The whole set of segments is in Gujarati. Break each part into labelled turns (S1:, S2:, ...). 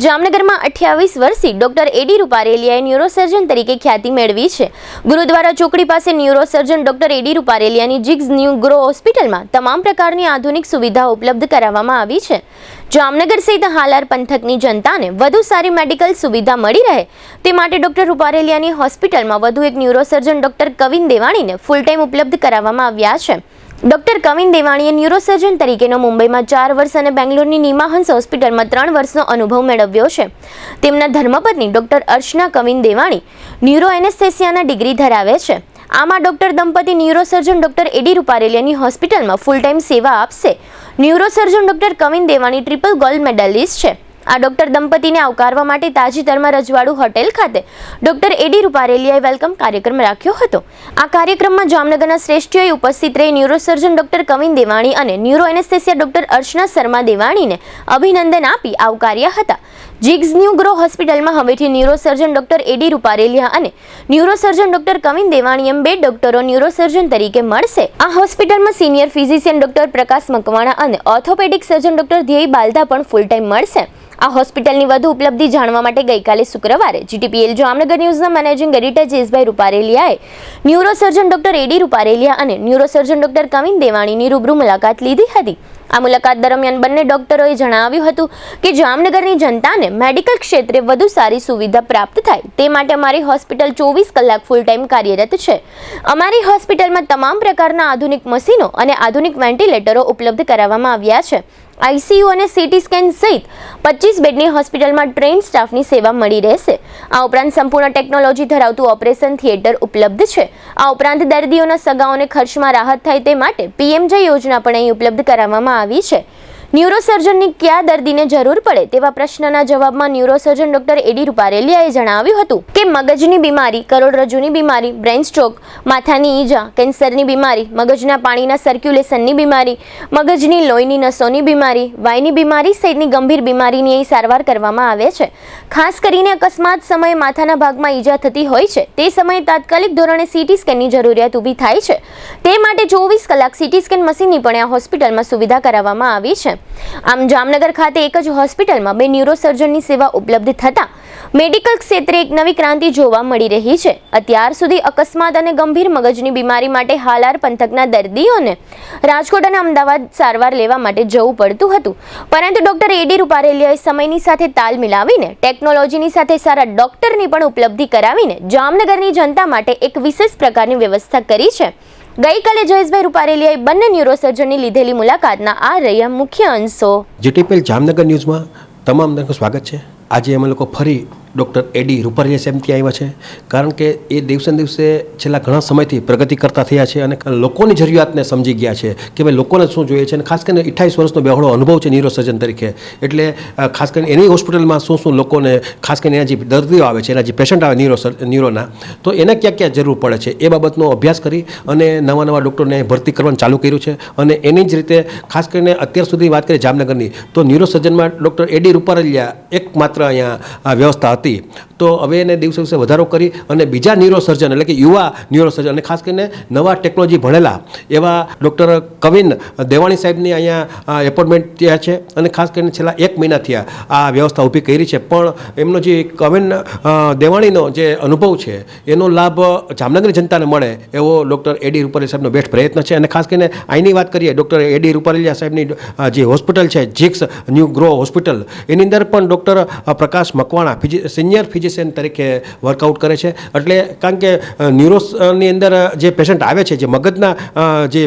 S1: જામનગરમાં 28 વર્ષીય ડોક્ટર એડી રૂપારેલિયાએ ન્યુરોસર્જન તરીકે ખ્યાતિ મેળવી છે. ગુરુદ્વારા ચોકડી પાસે ન્યુરોસર્જન ડોક્ટર એડી રૂપારેલિયાની જીગ્સ ન્યૂ ગ્રો હોસ્પિટલમાં તમામ પ્રકારની આધુનિક સુવિધાઓ ઉપલબ્ધ કરાવવામાં આવી છે. જામનગર સહિત હાલાર પંથકની જનતાને વધુ સારી મેડિકલ સુવિધા મળી રહે તે માટે ડોક્ટર રૂપારેલિયાની હોસ્પિટલમાં વધુ એક ન્યુરોસર્જન ડોક્ટર કવિન દેવાણીને ફૂલ ટાઈમ ઉપલબ્ધ કરાવવામાં આવ્યા છે. ડોક્ટર કવિન દેવાણીએ ન્યુરોસર્જન તરીકેનો મુંબઈમાં 4 વર્ષ અને બેંગ્લોરની નિમાહન્સ હોસ્પિટલમાં 3 વર્ષનો અનુભવ મેળવ્યો છે. તેમના ધર્મપત્ની ડોક્ટર અર્ચના કવિન દેવાણી ન્યુરો એનેસ્થેસિયાના ડિગ્રી ધરાવે છે. આમાં ડોક્ટર દંપતી ન્યુરોસર્જન ડોક્ટર એડી રૂપારેલિયાની હોસ્પિટલમાં ફૂલ ટાઈમ સેવા આપશે. Neurosurgeon doctor queen Devani triple gold medallist છે. આ ડોક્ટર દંપતીને આવકારવા માટે તાજેતરમાં રજવાડું હોટેલ ખાતે ડોક્ટર એડી રૂપારેલિયાએ વેલકમ કાર્યક્રમ રાખ્યો હતો. આ કાર્યક્રમમાં જામનગરના શ્રેષ્ઠીઓએ ઉપસ્થિત રહી ન્યુરોસર્જન ડોક્ટર કવિન દેવાણી અને ન્યુરો એનેસ્થેસિયા ડોક્ટર અર્ચના શર્મા દેવાણીને અભિનંદન આપી આવકાર્યા હતા. જીગ્સ ન્યૂ ગ્રો હોસ્પિટલમાં હવેથી ન્યુરોસર્જન ડોક્ટર એડી રૂપારેલિયા અને ન્યુરોસર્જન ડોક્ટર કવિન દેવાણી એમ 2 ડોક્ટરો ન્યુરોસર્જન તરીકે મળશે. આ હોસ્પિટલમાં સિનિયર ફિઝિશિયન ડોક્ટર પ્રકાશ મકવાણા અને ઓર્થોપેડિક સર્જન ડોક્ટર ધ્યેય બાલદા પણ ફૂલ ટાઈમ મળશે. આ હોસ્પિટલની વધુ ઉપલબ્ધિ જાણવા માટે ગઈકાલે શુક્રવારે જીટીપીએલ જામનગર ન્યૂઝના મેનેજિંગ એડિટર જયેશભાઈ રૂપારેલિયાએ ન્યુરોસર્જન ડોક્ટર એડી રૂપારેલિયા અને ન્યુરોસર્જન ડોક્ટર કવિન દેવાણીની રૂબરૂ મુલાકાત લીધી હતી. આ મુલાકાત દરમિયાન બંને ડોક્ટરોએ જણાવ્યું હતું કે જામનગરની જનતાને મેડિકલ ક્ષેત્રે વધુ સારી સુવિધા પ્રાપ્ત થાય તે માટે અમારી હોસ્પિટલ 24 કલાક ફૂલ ટાઈમ કાર્યરત છે. અમારી હોસ્પિટલમાં તમામ પ્રકારના આધુનિક મશીનો અને આધુનિક વેન્ટિલેટરો ઉપલબ્ધ કરાવવામાં આવ્યા છે. આઈસીયુ અને સીટી સ્કેન સહિત 25 બેડની હોસ્પિટલમાં ટ્રેન્ડ સ્ટાફની સેવા મળી રહેશે. આ ઉપરાંત સંપૂર્ણ ટેકનોલોજી ધરાવતું ઓપરેશન થિયેટર ઉપલબ્ધ છે. આ ઉપરાંત દર્દીઓના સગાઓને ખર્ચમાં રાહત થાય તે માટે પીએમજે યોજના પણ અહીં ઉપલબ્ધ કરાવવામાં આવી છે. ન્યુરોસર્જનની કયા દર્દીને જરૂર પડે તેવા પ્રશ્નના જવાબમાં ન્યુરોસર્જન ડોક્ટર એડી રૂપારેલિયાએ જણાવ્યું હતું કે મગજની બીમારી, કરોડરજ્જુની બીમારી, બ્રેઇન સ્ટ્રોક, માથાની ઈજા, કેન્સરની બીમારી, મગજના પાણીના સર્ક્યુલેશનની બીમારી, મગજની લોહીની નસોની બીમારી, વાયની બીમારી સહિતની ગંભીર બીમારીની અહીં સારવાર કરવામાં આવે છે. ખાસ કરીને અકસ્માત સમયે માથાના ભાગમાં ઈજા થતી હોય છે તે સમયે તાત્કાલિક ધોરણે સીટી સ્કેનની જરૂરિયાત ઊભી થાય છે. તે માટે 24 કલાક સીટી સ્કેન મશીનની પણ આ હોસ્પિટલમાં સુવિધા કરાવવામાં આવી છે. આમ જામનગર ખાતે એક જ હોસ્પિટલમાં 2 ન્યુરોસર્જનની સેવા ઉપલબ્ધ થતા મેડિકલ ક્ષેત્રે એક નવી ક્રાંતિ જોવા મળી રહી છે. અત્યાર સુધી અકસ્માત અને ગંભીર મગજની બીમારી માટે હાલાર પંથકના દર્દીઓને રાજકોટ અને અમદાવાદ સારવાર લેવા માટે જવું પડતું હતું, પરંતુ ડોક્ટર એડી રૂપારેલિયાએ સમયની સાથે તાલ મિલાવીને ટેકનોલોજીની સાથે સારા ડોક્ટરની પણ ઉપલબ્ધિ કરાવીને જામનગરની જનતા માટે એક વિશેષ પ્રકારની વ્યવસ્થા કરી છે. ગઈકાલે જયેશભાઈ રૂપારેલિયાએ બંને ન્યુરોસર્જનની લીધેલી મુલાકાતના આ રહ્યા મુખ્ય અંશો.
S2: જીટીપીએલ જામનગર ન્યૂઝમાં તમામ દર્શકોનું સ્વાગત છે. આજે અમે લોકો ફરી ડૉક્ટર એડી રૂપારેલિયા સાહેબ ત્યાં આવ્યા છે, કારણ કે એ દિવસે દિવસે છેલ્લા ઘણા સમયથી પ્રગતિ કરતા થયા છે અને લોકોની જરૂરિયાતને સમજી ગયા છે કે ભાઈ લોકોને શું જોઈએ છે. અને ખાસ કરીને 28 વર્ષનો બહોળો અનુભવ છે ન્યુરોસર્જન તરીકે, એટલે ખાસ કરીને એની હોસ્પિટલમાં શું લોકોને, ખાસ કરીને એના જે દર્દીઓ આવે છે, એના જે પેશન્ટ આવે ન્યુરોના, તો એને ક્યાં ક્યાં જરૂર પડે છે એ બાબતનો અભ્યાસ કરી અને નવા ડૉક્ટરને ભરતી કરવાનું ચાલુ કર્યું છે. અને એની જ રીતે ખાસ કરીને અત્યાર સુધી વાત કરીએ જામનગરની, તો ન્યુરોસર્જનમાં ડૉક્ટર એડી રૂપારેલિયા એકમાત્ર અહીંયા વ્યવસ્થા હતી. તો હવે એને દિવસે દિવસે વધારો કરી અને બીજા ન્યુરોસર્જન એટલે કે યુવા ન્યુરોસર્જન અને ખાસ કરીને નવા ટેકનોલોજી ભણેલા એવા ડૉક્ટર કવિન દેવાણી સાહેબની અહીંયા એપોઇન્ટમેન્ટ થયા છે. અને ખાસ કરીને છેલ્લા 1 મહિનાથી આ વ્યવસ્થા ઊભી કરી છે. પણ એમનો જે કવિન દેવાણીનો જે અનુભવ છે એનો લાભ જામનગરની જનતાને મળે એવો ડૉક્ટર એડી રૂપારેલિયા સાહેબનો બેસ્ટ પ્રયત્ન છે. અને ખાસ કરીને અહીંની વાત કરીએ, ડૉક્ટર એડી રૂપારેલિયા સાહેબની જે હોસ્પિટલ છે જીગ્સ ન્યૂ ગ્રો હોસ્પિટલ, એની અંદર પણ ડૉક્ટર પ્રકાશ મકવાણા સિનિયર ફિઝિશિયન તરીકે વર્કઆઉટ કરે છે. એટલે કારણ કે ન્યુરોની અંદર જે પેશન્ટ આવે છે, જે મગજના જે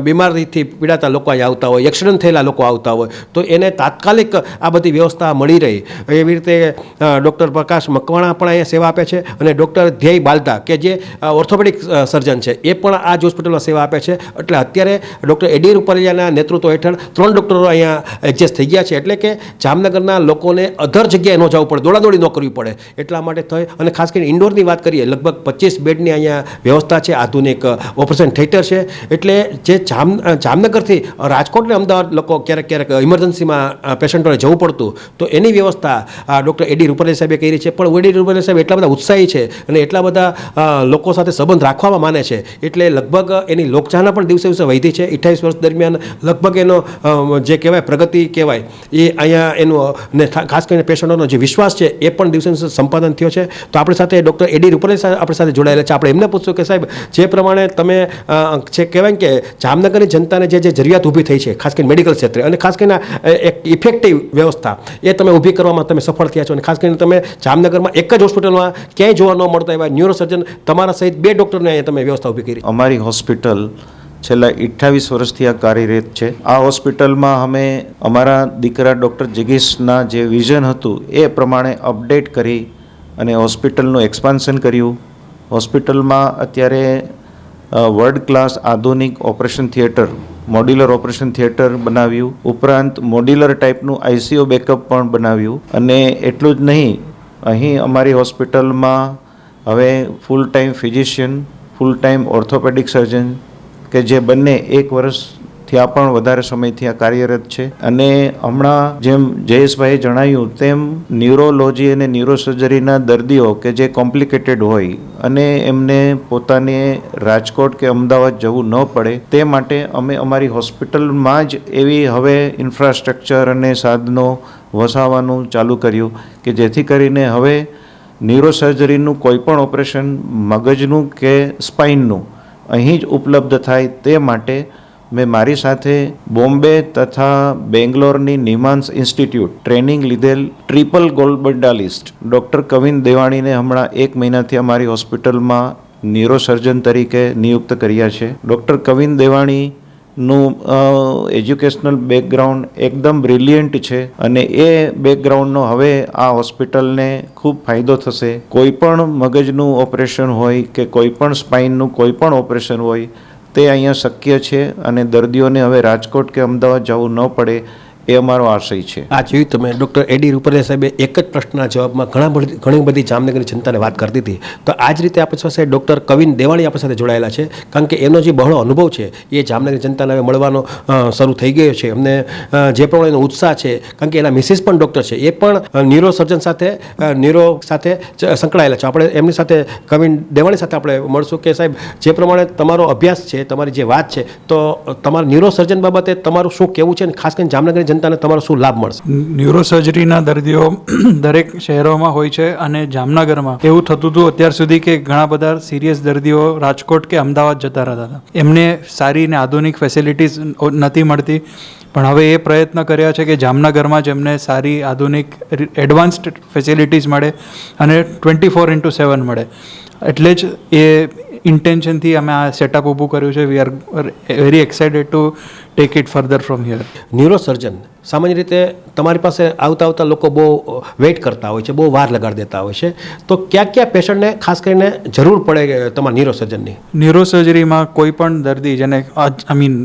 S2: બીમારીથી પીડાતા લોકો અહીં આવતા હોય, એક્સિડન્ટ થયેલા લોકો આવતા હોય, તો એને તાત્કાલિક આ બધી વ્યવસ્થા મળી રહી એવી રીતે ડૉક્ટર પ્રકાશ મકવાણા પણ અહીંયા સેવા આપે છે. અને ડૉક્ટર ધ્યેય બાલદા કે જે ઓર્થોપેડિક સર્જન છે એ પણ આ જ હોસ્પિટલમાં સેવા આપે છે. એટલે અત્યારે ડૉક્ટર એડી રૂપારેલિયાના નેતૃત્વ હેઠળ 3 ડૉક્ટરો અહીંયા એડજસ્ટ થઈ ગયા છે. એટલે કે જામનગરના લોકોને અધર જગ્યાએ ન જવું પડે, દોડાદોડી ન ન કરવી પડે એટલા માટે થઈ. અને ખાસ કરીને ઇન્ડોરની વાત કરીએ, લગભગ 25 બેડની અહીંયા વ્યવસ્થા છે, આધુનિક ઓપરેશન થિયેટર છે. એટલે જે જામનગરથી રાજકોટ ને અમદાવાદ લોકો ક્યારેક ઇમરજન્સીમાં પેશન્ટોને જવું પડતું, તો એની વ્યવસ્થા ડૉક્ટર એડી રૂપારેલિયા સાહેબે કરી છે. પણ એડી રૂપારેલિયા સાહેબ એટલા બધા ઉત્સાહી છે અને એટલા બધા લોકો સાથે સંબંધ રાખવામાં માને છે, એટલે લગભગ એની લોકચાહના પણ દિવસે દિવસે વધી છે. 28 વર્ષ દરમિયાન લગભગ એનો જે કહેવાય પ્રગતિ કહેવાય એ અહીંયા એનું ને ખાસ કરીને પેશન્ટોનો જે વિશ્વાસ છે એ પણ દિવસે દિવસે સંપાદન થયો છે. તો આપણી સાથે ડૉક્ટર એડી રૂપારેલિયા સાહેબ આપણી સાથે જોડાયેલા છે. આપણે એમને પૂછશું કે સાહેબ, જે પ્રમાણે તમે જે કહેવાય કે જામનગરની જનતાને જે જરૂરિયાત ઊભી થઈ છે ખાસ કરીને મેડિકલ ક્ષેત્રે, અને ખાસ કરીને એક ઇફેક્ટિવ વ્યવસ્થા એ તમે ઊભી કરવામાં તમે સફળ થયા છો. અને ખાસ કરીને તમે જામનગરમાં એક જ હોસ્પિટલમાં ક્યાંય જોવા ન મળતા એવા ન્યુરોસર્જન તમારા સહિત 2 ડૉક્ટરને અહીંયા તમે વ્યવસ્થા ઊભી કરી.
S3: અમારી હોસ્પિટલ છેલ્લા 28 વર્ષથી આ કાર્યરત છે. આ હોસ્પિટલમાં અમે અમારા દીકરા ડૉક્ટર જિગીશના જે વિઝન હતું એ પ્રમાણે અપડેટ કરી અને હોસ્પિટલનું એક્સપાન્શન કર્યું. હોસ્પિટલમાં અત્યારે વર્લ્ડ ક્લાસ આધુનિક operation theatre, modular operation theatre બનાવ્યું. ઉપરાંત મોડ્યુલર ટાઈપનું ICU બેકઅપ પણ બનાવ્યું. અને એટલું જ નહીં, અહીં અમારી હોસ્પિટલમાં હવે full time physician, full time orthopaedic સર્જન કે જે બંને 1 વર્ષથી આ પણ વધારે સમયથી આ કાર્યરત છે. અને હમણાં જેમ જયેશભાઈએ જણાવ્યું તેમ ન્યુરોલોજી અને ન્યુરોસર્જરીના દર્દીઓ કે જે કોમ્પ્લિકેટેડ હોય અને એમને પોતાને રાજકોટ કે અમદાવાદ જવું ન પડે તે માટે અમે અમારી હોસ્પિટલમાં જ એવી હવે ઇન્ફ્રાસ્ટ્રક્ચર અને સાધનો વસાવવાનું ચાલુ કર્યું કે જેથી કરીને હવે ન્યુરોસર્જરીનું કોઈ પણ ઓપરેશન, મગજનું કે સ્પાઇનનું, અહીં જ ઉપલબ્ધ થાય તે માટે મેં મારી સાથે બોમ્બે તથા બેંગ્લોરની નિમાન્સ ઇન્સ્ટિટ્યૂટ ટ્રેનિંગ લીધેલ triple gold medalist doctor Kavin દેવાણીને હમણાં 1 મહિનાથી અમારી હોસ્પિટલમાં ન્યુરોસર્જન તરીકે નિયુક્ત કર્યા છે. ડૉક્ટર કવિન દેવાણીનું એજ્યુકેશનલ બેકગ્રાઉન્ડ એકદમ બ્રિલિયન્ટ છે અને એ બેકગ્રાઉન્ડનો હવે આ હોસ્પિટલને ખૂબ ફાયદો થશે. કોઈ પણ મગજનું ઓપરેશન હોય કે કોઈ પણ સ્પાઇનનું કોઈ પણ ઓપરેશન હોય તે અહીંયા શક્ય છે અને દર્દીઓને હવે રાજકોટ કે અમદાવાદ જવું ન પડે એ અમારો આશય છે.
S2: આ જોયું તમે ડૉક્ટર એડી રૂપારેલિયા સાહેબે એક જ પ્રશ્નના જવાબમાં ઘણી બધી જામનગરની જનતાને વાત કરતી હતી. તો આ જ રીતે આપણી પાસે ડૉક્ટર કવિન દેવાણી આપણી સાથે જોડાયેલા છે, કારણ કે એનો જે બહોળો અનુભવ છે એ જામનગરની જનતાને હવે મળવાનો શરૂ થઈ ગયો છે. અમને જે પ્રમાણે એનો ઉત્સાહ છે, કારણ કે એના મિસિસ પણ ડૉક્ટર છે, એ પણ ન્યુરોસર્જન સાથે સંકળાયેલા છે. આપણે એમની સાથે કવિન દેવાણી સાથે આપણે મળશું કે સાહેબ, જે પ્રમાણે તમારો અભ્યાસ છે, તમારી જે વાત છે, તો તમારા ન્યુરોસર્જન બાબતે તમારું શું કહેવું છે અને ખાસ કરીને જામનગરની જનતાને તમારો શું લાભ મળશે?
S4: ન્યુરોસર્જરીના દર્દીઓ દરેક શહેરોમાં હોય છે અને જામનગરમાં એવું થતું હતું અત્યાર સુધી કે ઘણા બધા સિરિયસ દર્દીઓ રાજકોટ કે અમદાવાદ જતા રહેતા હતા. એમને સારી અને આધુનિક ફેસિલિટીઝ નથી મળતી, પણ હવે એ પ્રયત્ન કર્યા છે કે જામનગરમાં જ એમને સારી આધુનિક એડવાન્સ્ડ ફેસિલિટીઝ મળે અને 24/7 મળે. એટલે જ એ ઇન્ટેન્શનથી અમે આ સેટઅપ ઊભું કર્યું છે. We are very excited to take it further from here.
S2: Neurosurgeon સામાન્ય રીતે તમારી પાસે આવતા લોકો બહુ વેઇટ કરતા હોય છે, બહુ વાર લગાડી દેતા હોય છે, તો કયા પેશન્ટને ખાસ કરીને જરૂર પડે તમારા ન્યુરોસર્જનની?
S4: ન્યુરોસર્જરીમાં કોઈ પણ દર્દી જેને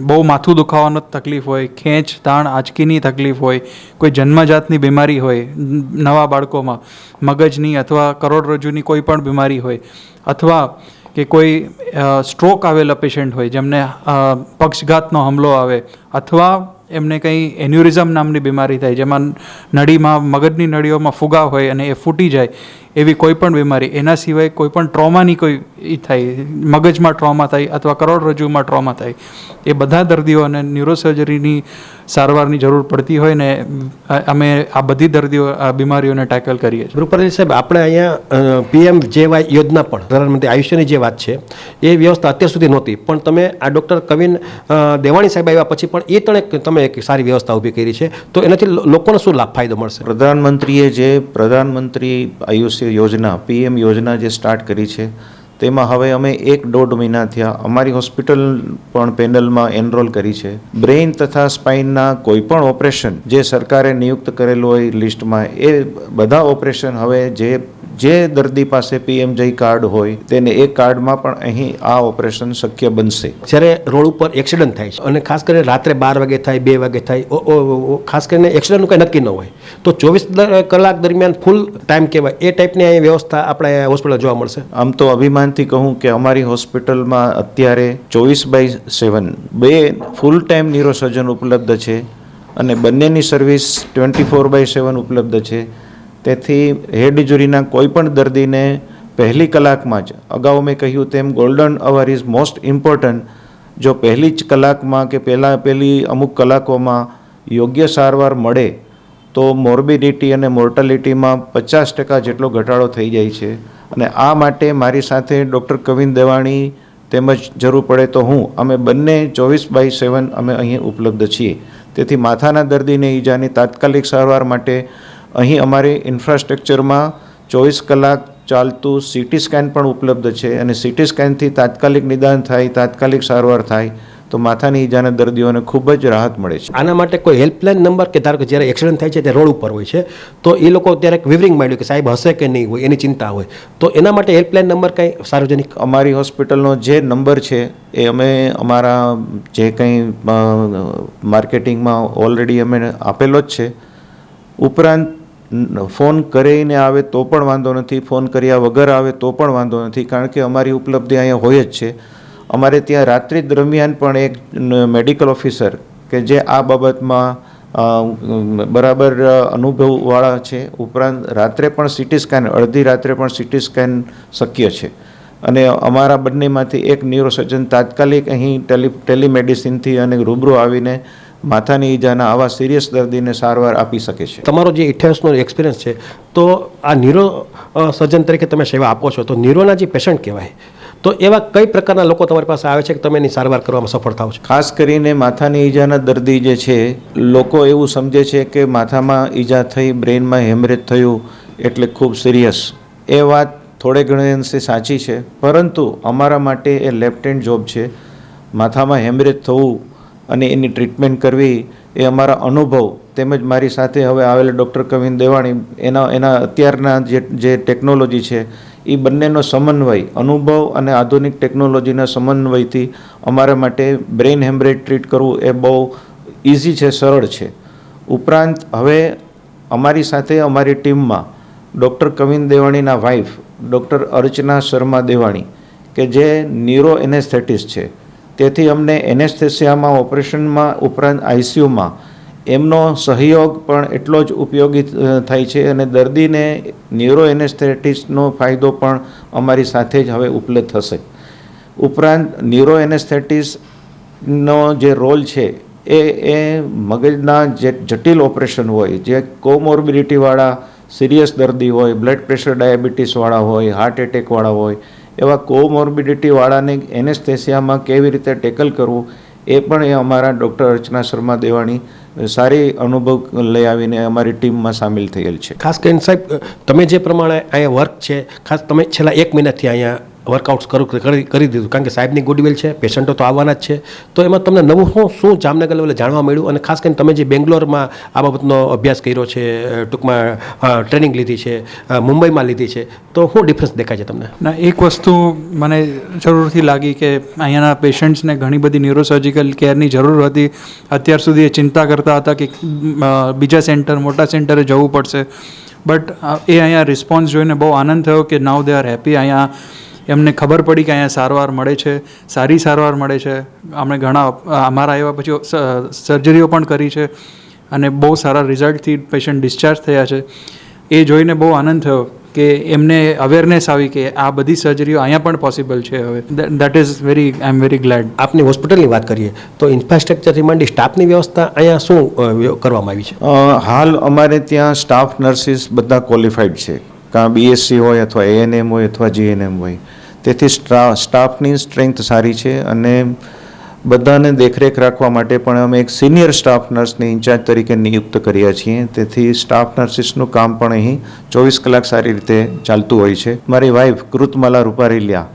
S4: બહુ માથું દુખાવાનો તકલીફ હોય, ખેંચ તાણ આંચકીની તકલીફ હોય, કોઈ જન્મજાતની બીમારી હોય, નવા બાળકોમાં મગજની અથવા કરોડરજ્જુની કોઈ પણ બીમારી હોય, અથવા કે કોઈ સ્ટ્રોક આવેલા પેશન્ટ હોય જેમને પક્ષઘાતનો હુમલો આવે, અથવા એમને કંઈ એન્યુરિઝમ નામની બીમારી થાય જેમાં નળીમાં, મગજની નળીઓમાં ફુગા હોય અને એ ફૂટી જાય, એવી કોઈ પણ બીમારી, એના સિવાય કોઈ પણ ટ્રોમાની કોઈ થાય, મગજમાં ટ્રોમા થાય અથવા કરોડરજ્જુમાં ટ્રોમા થાય, એ બધા દર્દીઓને ન્યુરોસર્જરીની સારવારની જરૂર પડતી હોય ને અમે આ બધી બીમારીઓને ટેકલ કરીએ છીએ.
S2: રૂપારેલિયા સાહેબ, આપણે અહીંયા PMJY યોજના પણ પ્રધાનમંત્રી આયુષ્યની જે વાત છે એ વ્યવસ્થા અત્યાર સુધી નહોતી, પણ તમે આ ડૉક્ટર કવિન દેવાણી સાહેબ આવ્યા પછી પણ તમે એક સારી વ્યવસ્થા ઊભી કરી છે, તો એનાથી લોકોને શું લાભ ફાયદો મળશે?
S3: પ્રધાનમંત્રીએ જે પ્રધાનમંત્રી આયુષ્ય યોજના PM યોજના જે સ્ટાર્ટ કરી છે તેમાં હવે અમે 1-1.5 મહિના થયા અમારી હોસ્પિટલ પણ પેનલમાં એનરોલ કરી છે. બ્રેઇન તથા સ્પાઇનના કોઈ પણ ઓપરેશન જે સરકારે નિયુક્ત કરેલું હોય લિસ્ટમાં, એ બધા ઓપરેશન હવે જે જે દર્દી પાસે PMJ કાર્ડ હોય તેને એ કાર્ડમાં પણ અહીં આ ઓપરેશન શક્ય બનશે.
S2: જ્યારે રોડ ઉપર એક્સિડન્ટ થાય છે અને ખાસ કરીને રાત્રે 12 વાગે થાય 2 વાગે થાય ખાસ કરીને એક્સિડન્ટનું કંઈ નક્કી ન હોય તો 24 કલાક દરમિયાન ફૂલ ટાઈમ કહેવાય એ ટાઈપની અહીં વ્યવસ્થા આપણે હોસ્પિટલ જોવા મળશે.
S3: આમ તો અભિમાનથી કહું કે અમારી હોસ્પિટલમાં અત્યારે 24/7 બે ફૂલ ટાઈમ ન્યુરોસર્જન ઉપલબ્ધ છે અને બંનેની સર્વિસ 24/7 ઉપલબ્ધ છે. તેથી હેડ ઇન્જરીના કોઈ પણ દર્દીને પહેલી કલાકમાં જ, અગાઉ મેં કહ્યું તેમ golden hour is most important. જો પહેલી જ કલાકમાં કે પહેલી અમુક કલાકોમાં યોગ્ય સારવાર મળે તો મોર્બિડિટી અને મોર્ટાલિટીમાં 50% જેટલો ઘટાડો થઈ જાય છે. અને આ માટે મારી સાથે ડૉક્ટર કવિન દેવાણી તેમજ જરૂર પડે તો અમે બંને 24/7 અમે અહીં ઉપલબ્ધ છીએ. તેથી માથાના દર્દીને ઈજાની તાત્કાલિક સારવાર માટે અહીં અમારી ઇન્ફ્રાસ્ટ્રક્ચરમાં 24 કલાક ચાલતું CT સ્કેન પણ ઉપલબ્ધ છે અને CT સ્કેનથી તાત્કાલિક નિદાન થાય, તાત્કાલિક સારવાર થાય તો માથાની ઈજાના દર્દીઓને ખૂબ જ રાહત મળે છે.
S2: આના માટે કોઈ હેલ્પલાઇન નંબર કે ધારો કે જ્યારે એક્સિડન્ટ થાય છે તે રોડ ઉપર હોય છે તો એ લોકો ત્યારે વિવરિંગ માંડ્યું કે સાહેબ હશે કે નહીં હોય એની ચિંતા હોય તો એના માટે હેલ્પલાઇન નંબર કંઈ સાર્વજનિક?
S3: અમારી હોસ્પિટલનો જે નંબર છે એ અમે અમારા જે કંઈ માર્કેટિંગમાં ઓલરેડી અમે આપેલો જ છે. ઉપરાંત ફોન કરીને આવે તો પણ વાંધો નથી, ફોન કર્યા વગર આવે તો પણ વાંધો નથી, કારણ કે અમારી ઉપલબ્ધિ અહીંયા હોય જ છે. અમારે ત્યાં રાત્રિ દરમિયાન પણ એક મેડિકલ ઓફિસર કે જે આ બાબતમાં બરાબર અનુભવવાળા છે. ઉપરાંત રાત્રે પણ CT સ્કેન, અડધી રાત્રે પણ CT સ્કેન શક્ય છે. અને અમારા બંનેમાંથી એક ન્યુરોસર્જન તાત્કાલિક અહીં ટેલિમેડિસિનથી અને રૂબરૂ આવીને માથાની ઈજાના આવા સિરિયસ દર્દીને સારવાર આપી શકે છે.
S2: તમારો જે 28 વર્ષનો એક્સપિરિયન્સ છે તો આ ન્યુરો સર્જન તરીકે તમે સેવા આપો છો તો ન્યુરોના જે પેશન્ટ કહેવાય તો એવા કઈ પ્રકારના લોકો તમારી પાસે આવે છે કે તમે એની સારવાર કરવામાં સફળ થાવ છો?
S3: ખાસ કરીને માથાની ઈજાના દર્દી જે છે, લોકો એવું સમજે છે કે માથામાં ઈજા થઈ, બ્રેઇનમાં હેમરેજ થયું એટલે ખૂબ સિરિયસ. એ વાત થોડે ઘણે અંશે સાચી છે, પરંતુ અમારા માટે એ લેફ્ટ હેન્ડ જોબ છે. માથામાં હેમરેજ થવું અને એની ટ્રીટમેન્ટ કરવી એ અમારા અનુભવ તેમજ મારી સાથે હવે આવેલા ડૉક્ટર કવિન દેવાણી એના અત્યારના જે ટેકનોલોજી છે એ બંનેનો સમન્વય, અનુભવ અને આધુનિક ટેકનોલોજીના સમન્વયથી અમારા માટે બ્રેઇન હેમરેજ ટ્રીટ કરવું એ બહુ ઇઝી છે, સરળ છે. ઉપરાંત હવે અમારી સાથે અમારી ટીમમાં ડૉક્ટર કવિન દેવાણીના વાઇફ ડૉક્ટર અર્ચના શર્મા દેવાણી કે જે ન્યુરો એનેસ્થેટિસ્ટ છે, તેથી અમને એનેસ્થેસિયામાં, ઓપરેશનમાં ઉપરાંત ICUમાં એમનો સહયોગ પણ એટલો જ ઉપયોગી થાય છે અને દર્દીને ન્યુરો એનેસ્થેટિસ્ટનો ફાયદો પણ અમારી સાથે જ હવે ઉપલબ્ધ થશે. ઉપરાંત ન્યુરો એનેસ્થેટિસ્ટનો જે રોલ છે એ મગજના જે જટિલ ઓપરેશન હોય, જે કોમોર્બિડિટીવાળા સિરિયસ દર્દી હોય, બ્લડ પ્રેશર ડાયાબિટીસવાળા હોય, હાર્ટ એટેકવાળા હોય, એવા કોમોર્બિડિટીવાળાને એનેસ્થેસિયામાં કેવી રીતે ટેકલ કરવું એ પણ એ અમારા ડૉક્ટર અર્ચના શર્મા દેવાણી સારી અનુભવ લઈ આવીને અમારી ટીમમાં સામેલ થયેલ છે.
S2: ખાસ કરીને સાહેબ તમે જે પ્રમાણે અહીંયા વર્ક છે, ખાસ તમે છેલ્લા 1 મહિનાથી અહીંયા વર્કઆઉટ્સ કરી દીધું, કારણ કે સાહેબની ગુડવિલ છે, પેશન્ટો તો આવવાના જ છે, તો એમાં તમને નવું શું જામનગર લેવલે જાણવા મળ્યું? અને ખાસ કરીને તમે જે બેંગ્લોરમાં આ બાબતનો અભ્યાસ કર્યો છે, ટૂંકમાં ટ્રેનિંગ લીધી છે, મુંબઈમાં લીધી છે, તો શું ડિફરન્સ દેખાય છે તમને?
S4: ના, એક વસ્તુ મને જરૂરથી લાગી કે અહીંયાના પેશન્ટ્સને ઘણી બધી ન્યુરોસર્જિકલ કેરની જરૂર હતી. અત્યાર સુધી એ ચિંતા કરતા હતા કે બીજા સેન્ટર, મોટા સેન્ટરે જવું પડશે, બટ એ અહીંયા રિસ્પોન્સ જોઈને બહુ આનંદ થયો કે નાઉ દે આર હેપી. અહીંયા એમને ખબર પડી કે અહીંયા સારવાર મળે છે, સારી સારવાર મળે છે. અમે ઘણા અમારા આવ્યા પછી સર્જરીઓ પણ કરી છે અને બહુ સારા રિઝલ્ટથી પેશન્ટ ડિસ્ચાર્જ થયા છે. એ જોઈને બહુ આનંદ થયો કે એમને અવેરનેસ આવી કે આ બધી સર્જરીઓ અહીંયા પણ પોસિબલ છે હવે. That is I am very glad.
S2: આપની હોસ્પિટલની વાત કરીએ તો ઇન્ફ્રાસ્ટ્રક્ચરથી માંડી સ્ટાફની વ્યવસ્થા અહીંયા શું કરવામાં આવી છે?
S3: હાલ અમારે ત્યાં સ્ટાફ નર્સિસ બધા ક્વોલિફાઈડ છે, કાં BSc હોય અથવા ANM હોય અથવા GNM હોય. તેથી સ્ટાફની સ્ટ્રેન્થ સારી છે અને બધાને દેખરેખ રાખવા માટે પણ અમે એક સિનિયર સ્ટાફ નર્સને ઇન્ચાર્જ તરીકે નિયુક્ત કર્યા છીએ. તેથી સ્ટાફ નર્સિસનું કામ પણ અહીં 24 કલાક સારી રીતે ચાલતું હોય છે. મારી વાઇફ કૃતમાલા રૂપારેલિયા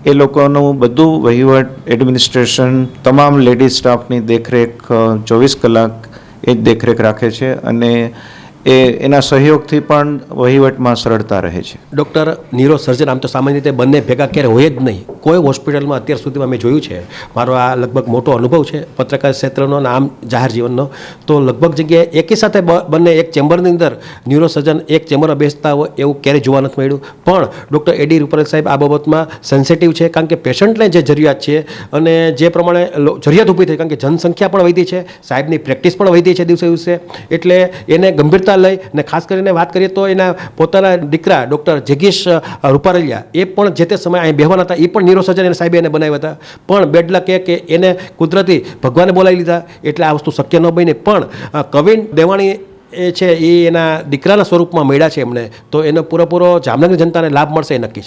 S3: એ લોકોનું બધું વહીવટ, એડમિનિસ્ટ્રેશન, તમામ લેડીઝ સ્ટાફની દેખરેખ 24 કલાક એ જ દેખરેખ રાખે છે અને એના સહયોગથી પણ વહીવટમાં સરળતા રહે છે.
S2: ડૉક્ટર ન્યુરો સર્જન આમ તો સામાન્ય રીતે બંને ભેગા ક્યારે હોય જ નહીં. કોઈ હોસ્પિટલમાં અત્યાર સુધીમાં મેં જોયું છે, મારો આ લગભગ મોટો અનુભવ છે પત્રકાર ક્ષેત્રનો અને આમ જાહેર જીવનનો, તો લગભગ જગ્યાએ એકી સાથે બંને એક ચેમ્બરની અંદર ન્યુરો સર્જન એક ચેમ્બરમાં બેસતા હોય એવું ક્યારેય જોવા નથી મળ્યું. પણ ડૉક્ટર એડી રૂપારેલ સાહેબ આ બાબતમાં સેન્સિટિવ છે, કારણ કે પેશન્ટને જે જરૂરિયાત છે અને જે પ્રમાણે જરૂરિયાત ઊભી થઈ, કારણ કે જનસંખ્યા પણ વધી છે, સાહેબની પ્રેક્ટિસ પણ વધી છે દિવસે દિવસે, એટલે એને ગંભીરતા લઈ અને ખાસ કરીને વાત કરીએ તો એના પોતાના દીકરા ડૉક્ટર જગીશ રૂપારેલિયા એ પણ જે તે સમયે અહીં બેહવાના હતા, એ પણ ન્યુરોસર્જન એને સાહેબે એને બનાવ્યા હતા. પણ બેડ લક કે એને કુદરતી ભગવાને બોલાવી લીધા એટલે આ વસ્તુ શક્ય ન બની. પણ કવિન દેવાણી એ છે એ એના દીકરાના સ્વરૂપમાં મળ્યા છે એમને, તો એનો પૂરેપૂરો જામનગર જનતાને લાભ મળશે એ નક્કી છે.